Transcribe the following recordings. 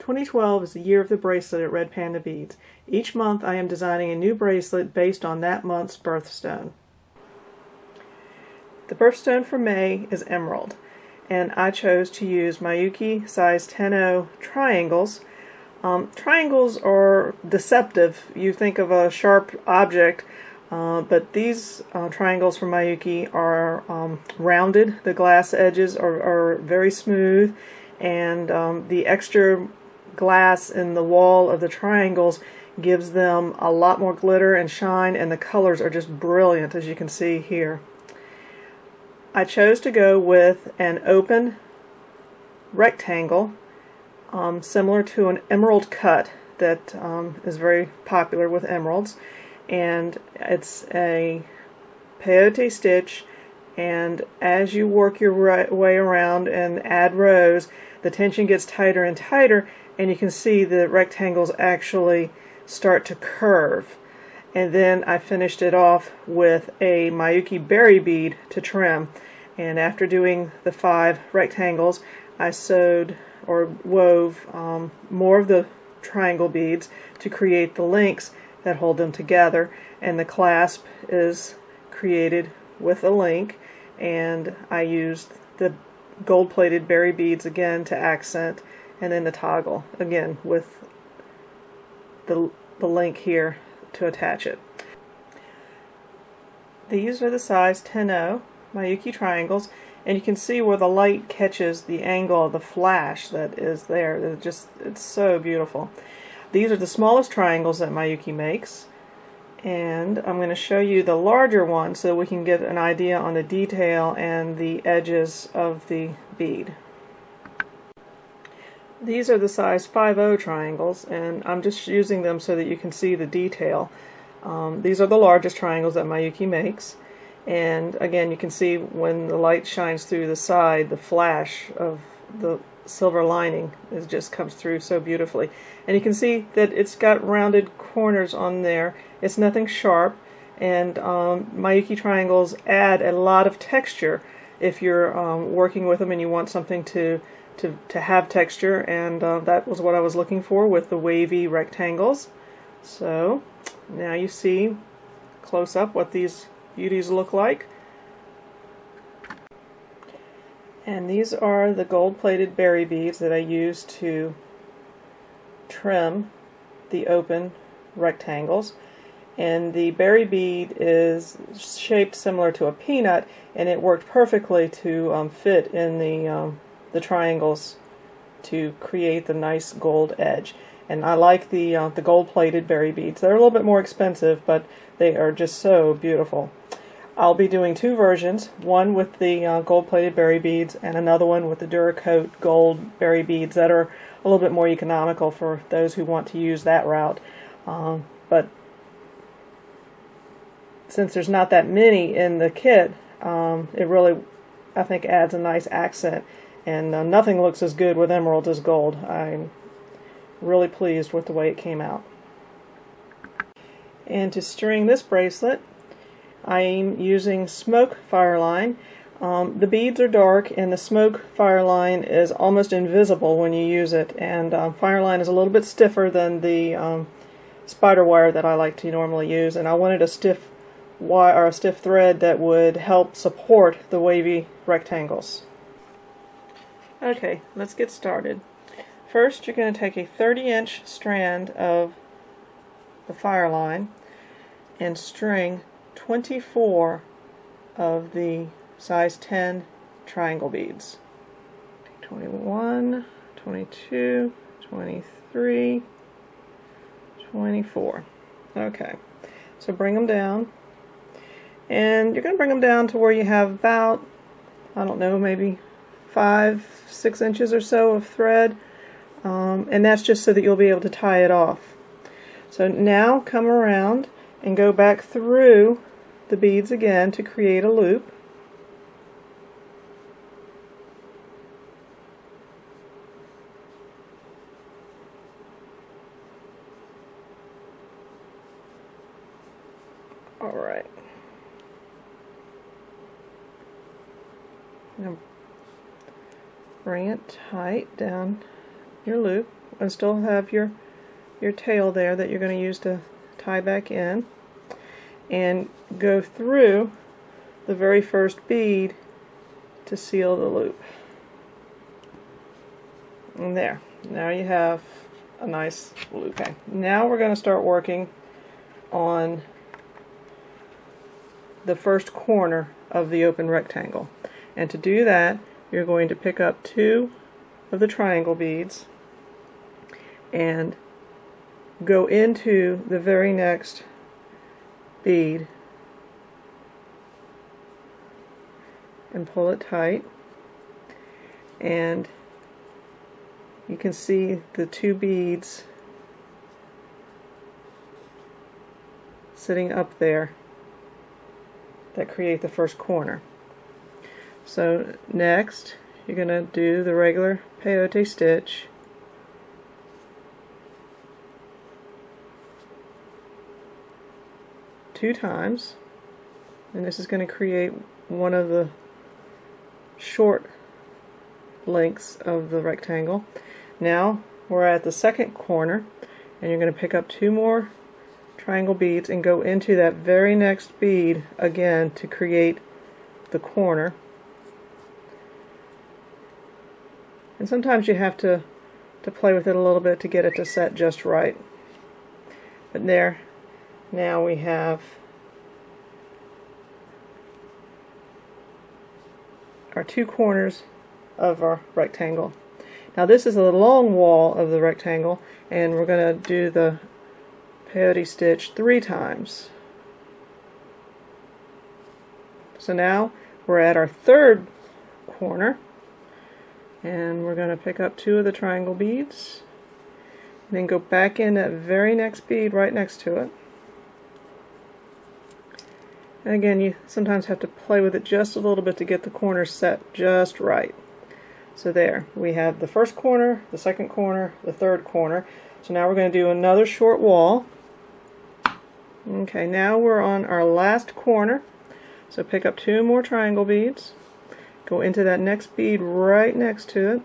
2012 is the year of the bracelet at Red Panda Beads. Each month I am designing a new bracelet based on that month's birthstone. The birthstone for May is emerald, and I chose to use Miyuki size 10-0 triangles. Triangles are deceptive. You think of a sharp object, but these triangles from Miyuki are rounded. The glass edges are very smooth, and the extra glass in the wall of the triangles gives them a lot more glitter and shine, and the colors are just brilliant, as you can see here. I chose to go with an open rectangle similar to an emerald cut that is very popular with emeralds, and it's a peyote stitch, and as you work your way around and add rows, the tension gets tighter and tighter, and you can see the rectangles actually start to curve. And then I finished it off with a Miyuki berry bead to trim, and after doing the 5 rectangles, I sewed or wove more of the triangle beads to create the links that hold them together, and the clasp is created with a link, and I used the gold-plated berry beads again to accent, and then the toggle again with the link here to attach it. These are the size 10-0 Miyuki triangles, and you can see where the light catches the angle of the flash that is there. It's so beautiful. These are the smallest triangles that Miyuki makes, and I'm going to show you the larger one so we can get an idea on the detail and the edges of the bead. These are the size 5-0 triangles, and I'm just using them so that you can see the detail. These are the largest triangles that Miyuki makes, and again you can see when the light shines through the side, the flash of the silver lining just comes through so beautifully. And you can see that it's got rounded corners on there. It's nothing sharp, and Miyuki triangles add a lot of texture if you're working with them and you want something to have texture, and that was what I was looking for with the wavy rectangles. So now you see close up what these beauties look like. And these are the gold-plated berry beads that I used to trim the open rectangles. And the berry bead is shaped similar to a peanut, and it worked perfectly to fit in the triangles to create the nice gold edge. And I like the gold-plated berry beads. They're a little bit more expensive, but they are just so beautiful. I'll be doing 2 versions, one with the gold-plated berry beads and another one with the Duracoat gold berry beads that are a little bit more economical for those who want to use that route. But since there's not that many in the kit, it really, I think, adds a nice accent, and nothing looks as good with emerald as gold. I'm really pleased with the way it came out. And to string this bracelet, I'm using smoke fireline. The beads are dark, and the smoke fireline is almost invisible when you use it, and fireline is a little bit stiffer than the spider wire that I like to normally use, and I wanted a stiff wire or a stiff thread that would help support the wavy rectangles. Okay, let's get started. First, you're going to take a 30-inch strand of the fireline and string 24 of the size 10 triangle beads. 21, 22, 23, 24. Okay, so bring them down, and you're going to bring them down to where you have about, I don't know, maybe 5-6 inches or so of thread, and that's just so that you'll be able to tie it off. So now come around and go back through the beads again to create a loop. Alright. Now bring it tight down your loop and still have your tail there that you're going to use to tie back in, and go through the very first bead to seal the loop. And there, now you have a nice loop. Okay, now we're going to start working on the first corner of the open rectangle, and to do that you're going to pick up 2 of the triangle beads and go into the very next bead and pull it tight, and you can see the 2 beads sitting up there that create the first corner. So next you're going to do the regular peyote stitch, two times, and this is going to create one of the short lengths of the rectangle. Now we're at the second corner, and you're going to pick up 2 more triangle beads and go into that very next bead again to create the corner. And sometimes you have to play with it a little bit to get it to set just right. But there, now we have our 2 corners of our rectangle. Now this is the long wall of the rectangle, and we're going to do the peyote stitch 3 times. So now we're at our third corner, and we're going to pick up 2 of the triangle beads and then go back in that very next bead right next to it. And again, you sometimes have to play with it just a little bit to get the corners set just right. So there, we have the first corner, the second corner, the third corner. So now we're going to do another short wall. Okay, now we're on our last corner. So pick up 2 more triangle beads, go into that next bead right next to it,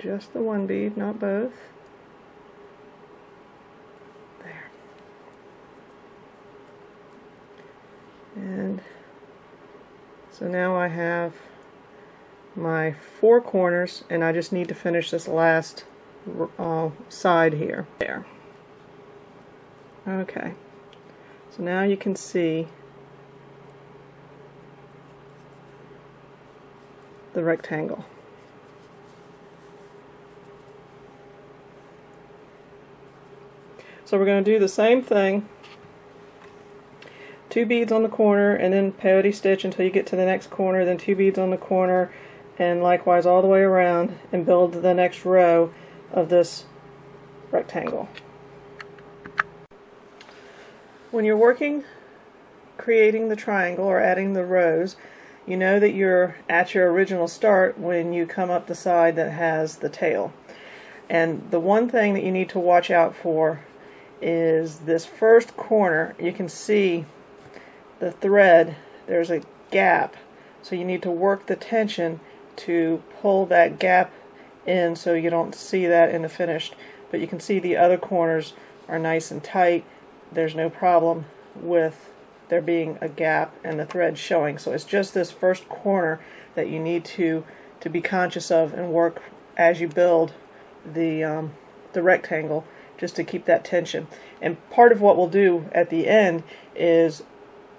just the one bead, not both. There. And so now I have my 4 corners, and I just need to finish this last side here. There. Okay. So now you can see the rectangle. So we're going to do the same thing. 2 beads on the corner, and then peyote stitch until you get to the next corner, then 2 beads on the corner, and likewise all the way around, and build the next row of this rectangle. When you're working creating the triangle or adding the rows, you know that you're at your original start when you come up the side that has the tail. And the one thing that you need to watch out for is this first corner. You can see the thread, there's a gap, so you need to work the tension to pull that gap in so you don't see that in the finished. But you can see the other corners are nice and tight. There's no problem with there being a gap and the thread showing. So it's just this first corner that you need to be conscious of and work as you build the rectangle, just to keep that tension. And part of what we'll do at the end is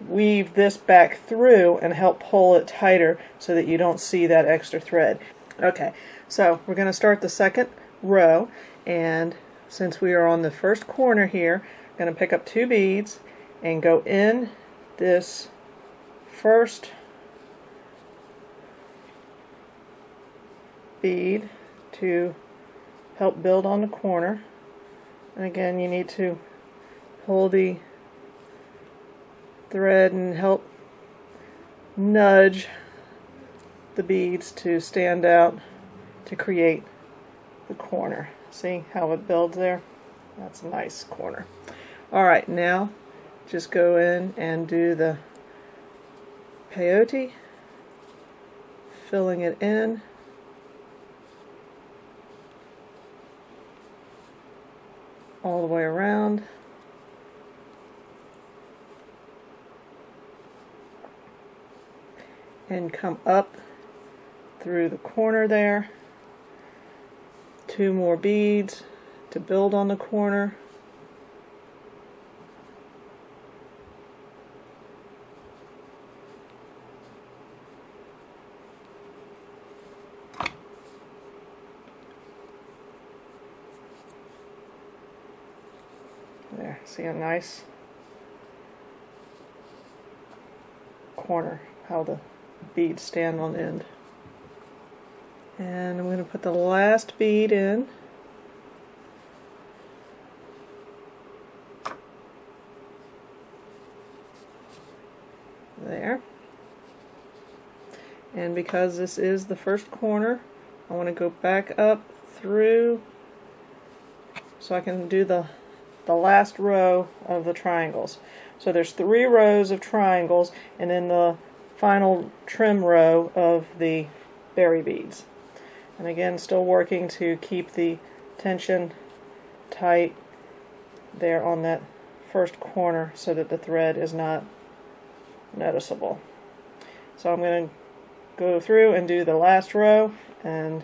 weave this back through and help pull it tighter so that you don't see that extra thread. Okay, so we're going to start the second row, and since we are on the first corner here, I'm going to pick up 2 beads and go in this first bead to help build on the corner. And again, you need to pull the thread and help nudge the beads to stand out to create the corner. See how it builds there? That's a nice corner. Alright, now just go in and do the peyote, filling it in. All the way around. And come up through the corner there. 2 more beads to build on the corner. There, see a nice corner, how the beads stand on end. And I'm going to put the last bead in. There. And because this is the first corner, I want to go back up through so I can do the last row of the triangles. So there's 3 rows of triangles and then the final trim row of the berry beads. And again, still working to keep the tension tight there on that first corner so that the thread is not noticeable. So I'm going to go through and do the last row, and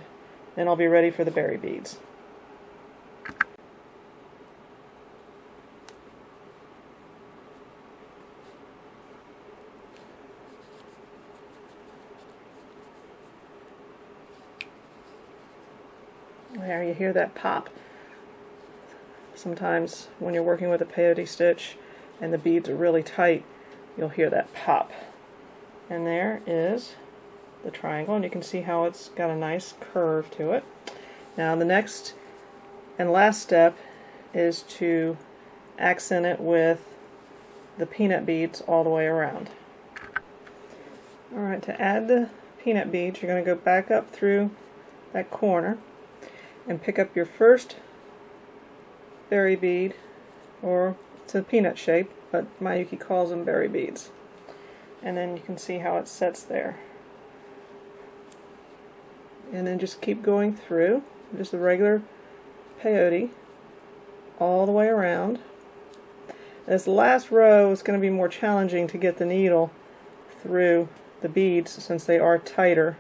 then I'll be ready for the berry beads. There, you hear that pop. Sometimes when you're working with a peyote stitch and the beads are really tight, you'll hear that pop. And there is the triangle, and you can see how it's got a nice curve to it. Now the next and last step is to accent it with the peanut beads all the way around. Alright, to add the peanut beads, you're going to go back up through that corner and pick up your first berry bead, or it's a peanut shape, but Mayuki calls them berry beads. And then you can see how it sets there. And then just keep going through, just the regular peyote, all the way around. This last row is going to be more challenging to get the needle through the beads since they are tighter.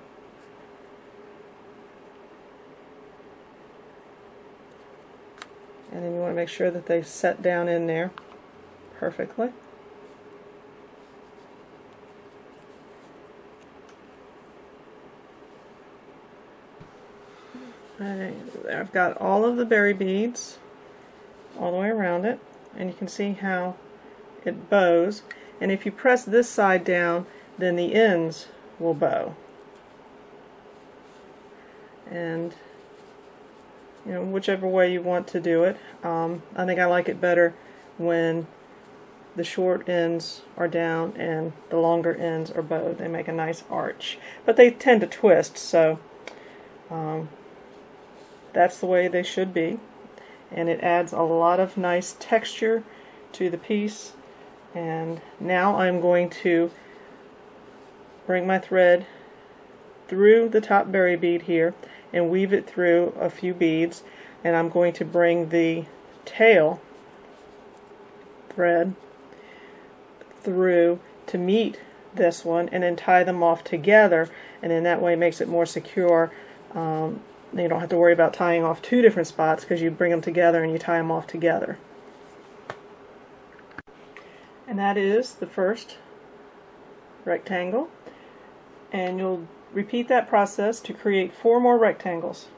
And then you want to make sure that they set down in there perfectly. There, I've got all of the berry beads all the way around it, and you can see how it bows. And if you press this side down, then the ends will bow. And you know, whichever way you want to do it. I think I like it better when the short ends are down and the longer ends are bowed. They make a nice arch. But they tend to twist, so that's the way they should be. And it adds a lot of nice texture to the piece. And now I'm going to bring my thread through the top berry bead here and weave it through a few beads, and I'm going to bring the tail thread through to meet this one and then tie them off together, and then that way it makes it more secure. You don't have to worry about tying off 2 different spots because you bring them together and you tie them off together. And that is the first rectangle, and you'll repeat that process to create 4 more rectangles.